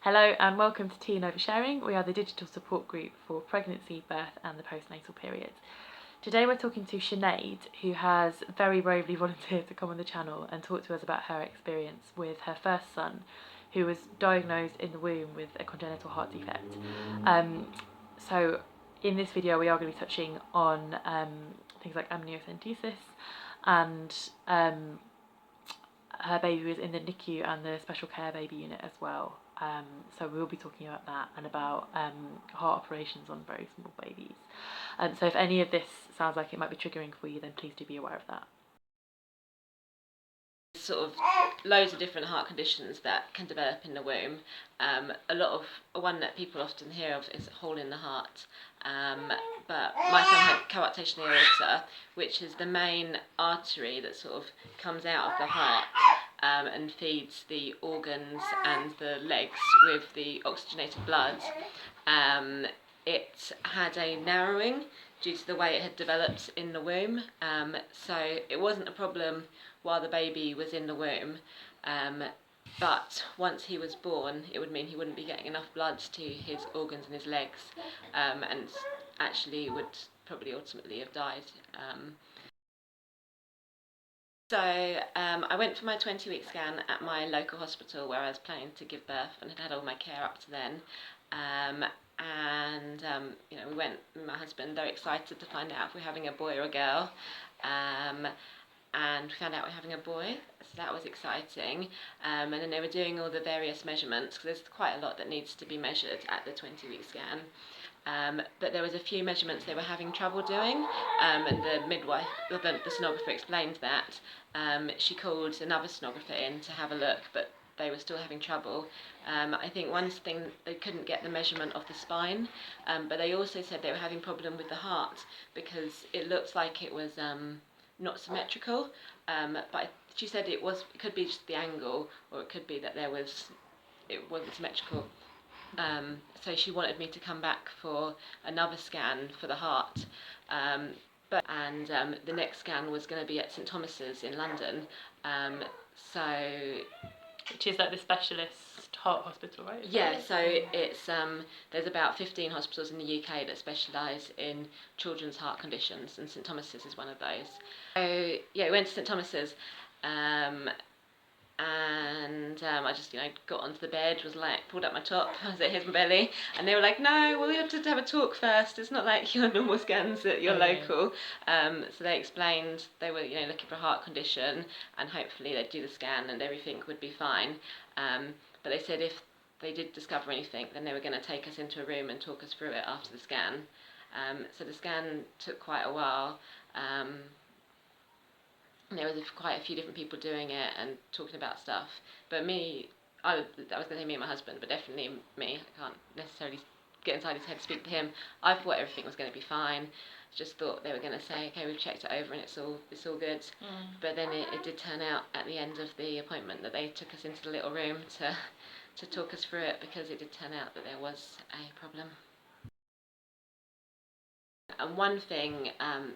Hello and welcome to Tea and Oversharing. We are the digital support group for pregnancy, birth and the postnatal period. Today we're talking to Sinead, who has very bravely volunteered to come on the channel and talk to us about her experience with her first son, who was diagnosed in the womb with a congenital heart defect. So in this video we are going to be touching on things like amniocentesis, and her baby was in the NICU and the special care baby unit as well. So we will be talking about that and about heart operations on very small babies. So if any of this sounds like it might be triggering for you, then please do be aware of that. Sort of loads of different heart conditions that can develop in the womb. A lot of one that people often hear of is a hole in the heart. But my son had coarctation aorta, which is the main artery that sort of comes out of the heart and feeds the organs and the legs with the oxygenated blood. It had a narrowing due to the way it had developed in the womb, so it wasn't a problem while the baby was in the womb, but once he was born it would mean he wouldn't be getting enough blood to his organs and his legs, and actually would probably ultimately have died. So I went for my 20-week scan at my local hospital where I was planning to give birth and had had all my care up to then. We went with my husband, very excited to find out if we're having a boy or a girl. And we found out we're having a boy, so that was exciting. And then they were doing all the various measurements, because there's quite a lot that needs to be measured at the 20-week scan. But there was a few measurements they were having trouble doing, and the midwife, the sonographer explained that. She called another sonographer in to have a look, but they were still having trouble. I think one thing, they couldn't get the measurement of the spine, but they also said they were having problem with the heart because it looked like it was not symmetrical, but she said it could be just the angle, or it could be that it wasn't symmetrical. So she wanted me to come back for another scan for the heart, the next scan was going to be at St Thomas's in London. Which is like the specialist heart hospital, right? Yeah, so it's there's about 15 hospitals in the UK that specialise in children's heart conditions, and St Thomas's is one of those. So yeah, we went to St Thomas's, I just got onto the bed, was like, pulled up my top, I was like, here's my belly, and they were like, no, well, we have to have a talk first, it's not like your normal scans at your local. So they explained they were looking for a heart condition, and hopefully they'd do the scan and everything would be fine, but they said if they did discover anything, then they were going to take us into a room and talk us through it after the scan. So the scan took quite a while. There was quite a few different people doing it and talking about stuff. But I was going to say me and my husband, but definitely me. I can't necessarily get inside his head to speak to him. I thought everything was going to be fine. Just thought they were going to say, okay, we've checked it over and it's all good. But then it did turn out at the end of the appointment that they took us into the little room to talk us through it, because it did turn out that there was a problem. And one thing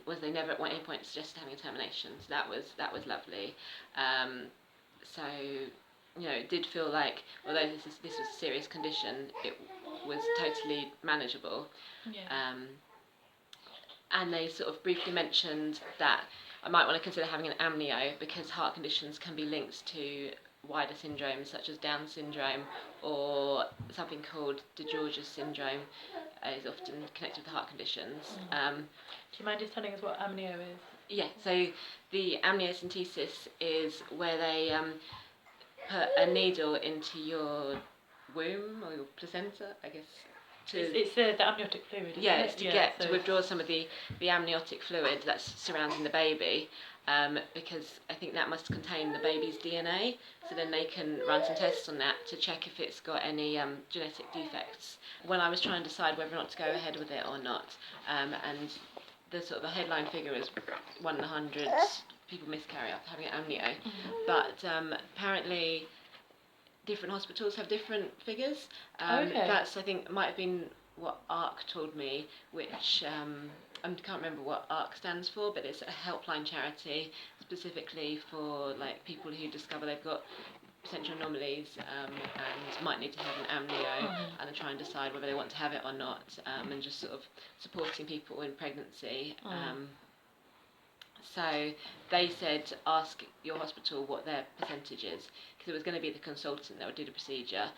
was they never at any point suggested having a termination, so that was lovely. So it did feel like, although this was a serious condition, it was totally manageable. Yeah. And they sort of briefly mentioned that I might want to consider having an amnio, because heart conditions can be linked to wider syndromes such as Down syndrome, or something called DeGeorge's syndrome is often connected with heart conditions. Do you mind just telling us what amnio is? Yeah, so the amniocentesis is where they put a needle into your womb or your placenta, I guess. It's the amniotic fluid, isn't yeah, it? It's to withdraw some of the amniotic fluid that's surrounding the baby, because I think that must contain the baby's DNA, so then they can run some tests on that to check if it's got any genetic defects. When I was trying to decide whether or not to go ahead with it or not, and the sort of the headline figure is 1 in 100 people miscarry after having an amnio, but apparently different hospitals have different figures. That's, I think, might have been what ARC told me, which I can't remember what ARC stands for, but it's a helpline charity specifically for like people who discover they've got potential anomalies and might need to have an amnio and try and decide whether they want to have it or not, and just sort of supporting people in pregnancy. So they said ask your hospital what their percentage is, because it was going to be the consultant that would do the procedure.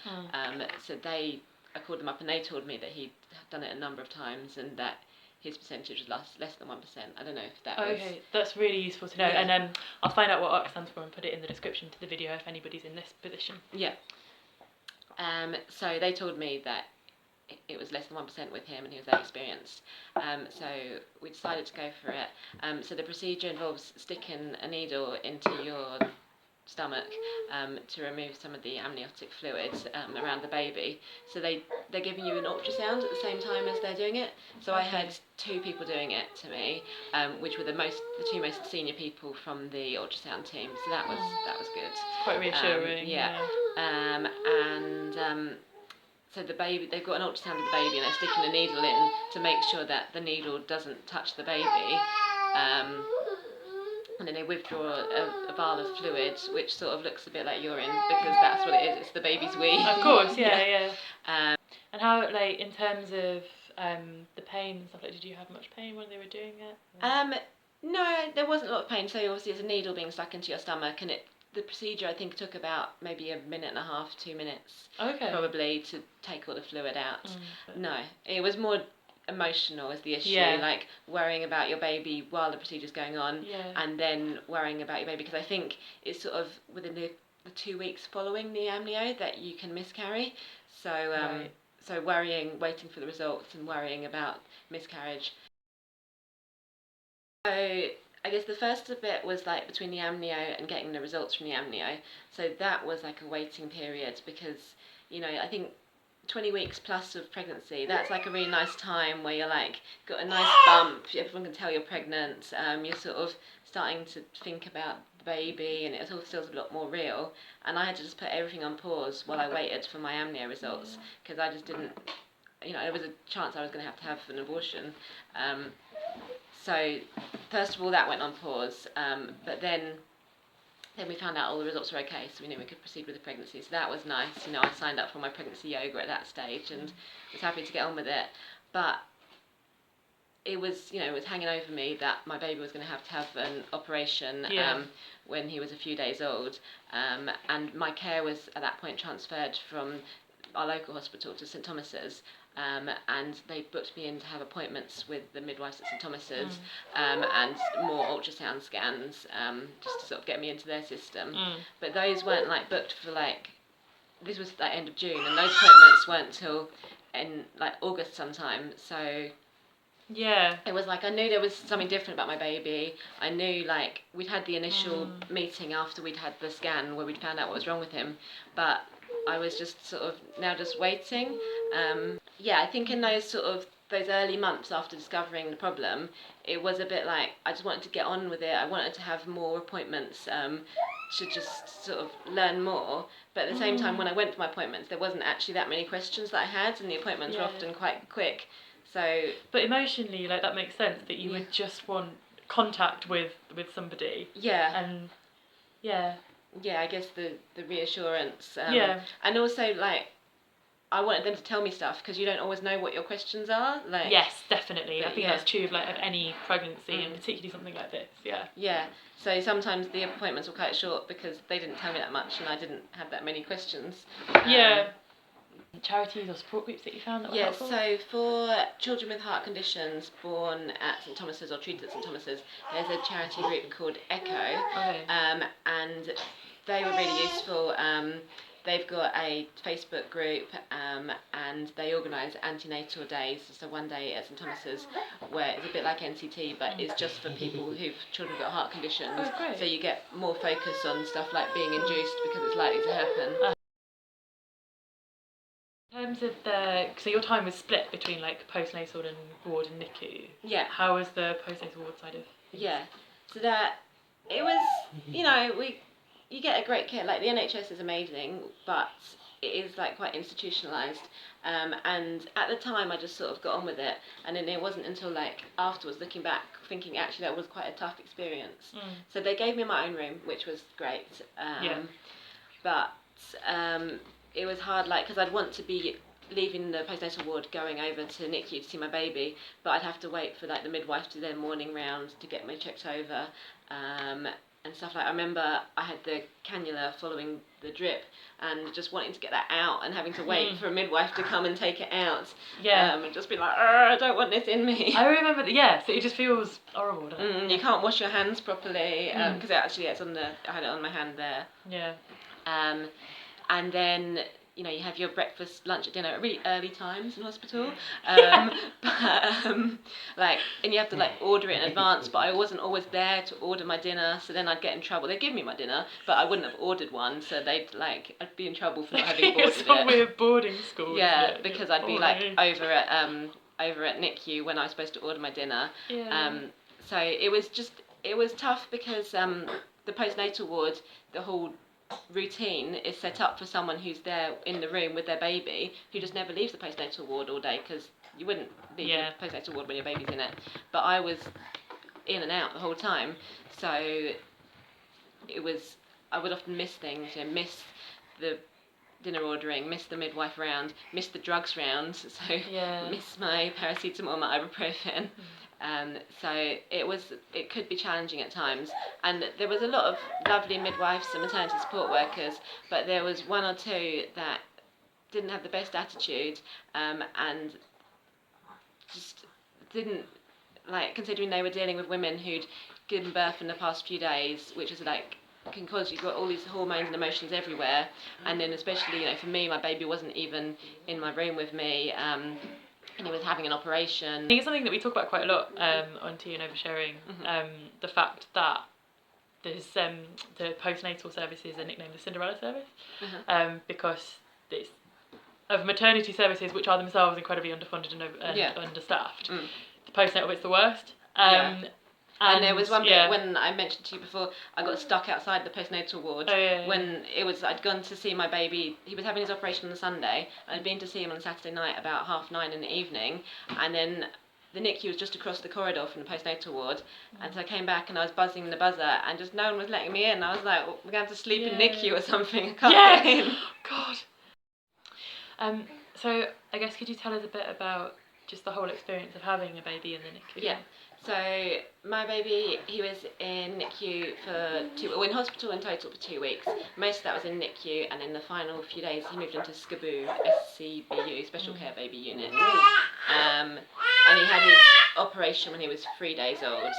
So I called them up and they told me that he'd done it a number of times and that his percentage was less than 1%. I don't know if that was... Okay, that's really useful to know. Yeah. And I'll find out what ARC stands for and put it in the description to the video if anybody's in this position. Yeah. So they told me that it was less than 1% with him and he was that experienced. So we decided to go for it. So the procedure involves sticking a needle into your stomach to remove some of the amniotic fluids around the baby. So they're giving you an ultrasound at the same time as they're doing it. So I had 2 people doing it to me, which were the 2 most senior people from the ultrasound team. So that was good. It's quite reassuring. So the baby, they've got an ultrasound of the baby and they're sticking a needle in to make sure that the needle doesn't touch the baby. And then they withdraw a vial of fluid, which sort of looks a bit like urine, because that's what it is. It's the baby's wee. Of course, yeah. And how, like, in terms of the pain and stuff, like, did you have much pain when they were doing it? No, there wasn't a lot of pain. So obviously, there's a needle being stuck into your stomach, and the procedure I think took about maybe 1.5 minutes, 2 minutes, probably, to take all the fluid out. No, it was more emotional is the issue, like worrying about your baby while the procedure's going on, and then worrying about your baby, because I think it's sort of within the 2 weeks following the amnio that you can miscarry. So so worrying, waiting for the results, and worrying about miscarriage. So I guess the first bit was like between the amnio and getting the results from the amnio. So that was like a waiting period, because I think 20 weeks plus of pregnancy, that's like a really nice time where you're like got a nice bump, everyone can tell you're pregnant, you're sort of starting to think about the baby, and it all feels a lot more real. And I had to just put everything on pause while I waited for my amnio results, because I just didn't, there was a chance I was going to have an abortion. So first of all that went on pause, but then we found out all the results were okay, so we knew we could proceed with the pregnancy. So that was nice. I signed up for my pregnancy yoga at that stage and was happy to get on with it. But it was, it was hanging over me that my baby was going to have an operation when he was a few days old. And my care was at that point transferred from our local hospital to St Thomas's. And they booked me in to have appointments with the midwives at St Thomas's, and more ultrasound scans, just to sort of get me into their system. But those weren't like booked for this was like end of June, and those appointments weren't till in like August sometime. So it was like I knew there was something different about my baby. I knew like we'd had the initial meeting after we'd had the scan where we'd found out what was wrong with him, but I was just sort of now just waiting. I think in those early months after discovering the problem, it was a bit like I just wanted to get on with it. I wanted to have more appointments to just sort of learn more. But at the same time, when I went for my appointments, there wasn't actually that many questions that I had, and the appointments were often quite quick. So, but emotionally, like that makes sense that you would just want contact with somebody. And I guess the reassurance. And also like I wanted them to tell me stuff, because you don't always know what your questions are. Like yes, definitely. I think that's true of any pregnancy, and particularly something like this. So sometimes the appointments were quite short because they didn't tell me that much, and I didn't have that many questions. Charities or support groups that you found that were helpful? So for children with heart conditions born at St Thomas's or treated at St Thomas's, there's a charity group called ECHO, and they were really useful. They've got a Facebook group, and they organise antenatal days. So one day at St Thomas's, where it's a bit like NCT, but it's just for people children who've got heart conditions. So you get more focus on stuff like being induced, because it's likely to happen. In terms of so your time was split between like postnatal and ward and NICU. How was the postnatal ward side of things? So that it was, you get a great care. Like the NHS is amazing, but it is like quite institutionalised. And at the time, I just sort of got on with it, and then it wasn't until like afterwards, looking back, thinking actually that was quite a tough experience. So they gave me my own room, which was great. But it was hard, like, because I'd want to be leaving the postnatal ward going over to NICU to see my baby, but I'd have to wait for like the midwife to do their morning round to get me checked over, and stuff like. I remember I had the cannula following the drip and just wanting to get that out and having to wait for a midwife to come and take it out. And just be like, I don't want this in me. I remember that. So it just feels horrible, doesn't it? You can't wash your hands properly because it's on I had it on my hand there. Yeah. And then, you know, you have your breakfast, lunch, and dinner at really early times in hospital. Like, and you have to like order it in advance, but I wasn't always there to order my dinner, so then I'd get in trouble. They'd give me my dinner, but I wouldn't have ordered one, so I'd be in trouble for not having ordered it. Some weird boarding school. Yeah, because I'd be like over at NICU when I was supposed to order my dinner. Yeah. So it was tough because the postnatal ward, the whole routine is set up for someone who's there in the room with their baby, who just never leaves the postnatal ward all day, because you wouldn't leave the postnatal ward when your baby's in it. But I was in and out the whole time, so I would often miss things, miss the dinner ordering, miss the midwife round, miss the drugs round, so miss my paracetamol, my ibuprofen. So it could be challenging at times, and there was a lot of lovely midwives and maternity support workers, but there was one or two that didn't have the best attitude, and just didn't, like, considering they were dealing with women who'd given birth in the past few days, which is like, can cause, you've got all these hormones and emotions everywhere, and then especially, for me, my baby wasn't even in my room with me, and he was having an operation. I think it's something that we talk about quite a lot on Tea and Oversharing, the fact that there's the postnatal services are nicknamed the Cinderella service, because it's of maternity services, which are themselves incredibly underfunded and understaffed. The postnatal bit's the worst. And there was one bit when I mentioned to you before, I got stuck outside the postnatal ward when I'd gone to see my baby. He was having his operation on the Sunday. I'd been to see him on Saturday night about 9:30 in the evening, and then the NICU was just across the corridor from the postnatal ward, and so I came back and I was buzzing the buzzer, and just no one was letting me in. I was like, we're going to have to sleep in NICU or something. I can't get in. God. So I guess could you tell us a bit about just the whole experience of having a baby in the NICU? Yeah. So my baby, he was in NICU in hospital in total for 2 weeks. Most of that was in NICU, and in the final few days he moved into SCBU, SCBU, Special Care Baby Unit. And he had his operation when he was 3 days old.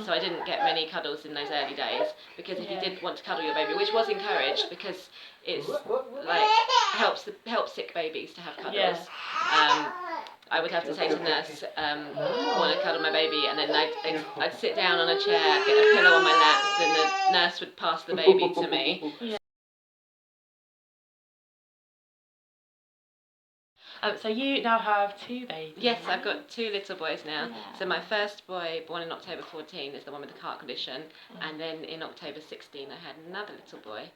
So I didn't get many cuddles in those early days, because if you did want to cuddle your baby, which was encouraged because it's like helps sick babies to have cuddles. I would have to say to the nurse, want to cuddle my baby, and then I'd sit down on a chair, get a pillow on my lap, then the nurse would pass the baby to me. So you now have 2 babies? Yes, I've got 2 little boys now. So my first boy, born in October 14, is the one with the heart condition, and then in October 16 I had another little boy.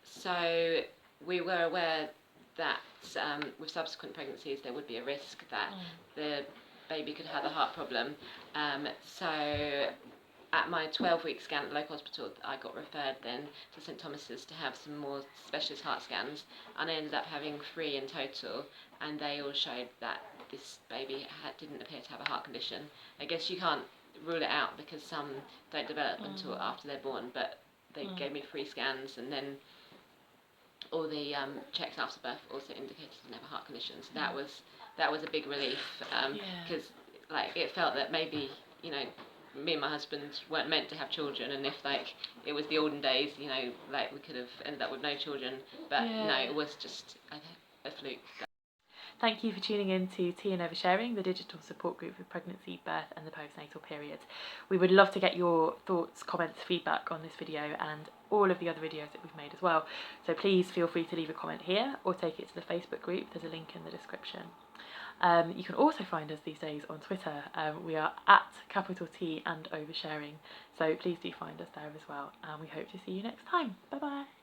So we were aware that with subsequent pregnancies there would be a risk that the baby could have a heart problem. So at my 12-week scan at the local hospital, I got referred then to St Thomas's to have some more specialist heart scans, and I ended up having 3 in total, and they all showed that this baby didn't appear to have a heart condition. I guess you can't rule it out because some don't develop until after they're born, but they gave me 3 scans, and then all the checks after birth also indicated he didn't have a heart condition. So that was a big relief, because like it felt that maybe me and my husband weren't meant to have children, and if it was the olden days, we could have ended up with no children, but no, it was just a fluke. Thank you for tuning in to Tea and Oversharing, the digital support group for pregnancy, birth and the postnatal period. We would love to get your thoughts, comments, feedback on this video and all of the other videos that we've made as well. So please feel free to leave a comment here or take it to the Facebook group. There's a link in the description. You can also find us these days on Twitter. We are at @T and Oversharing. So please do find us there as well. And we hope to see you next time. Bye bye.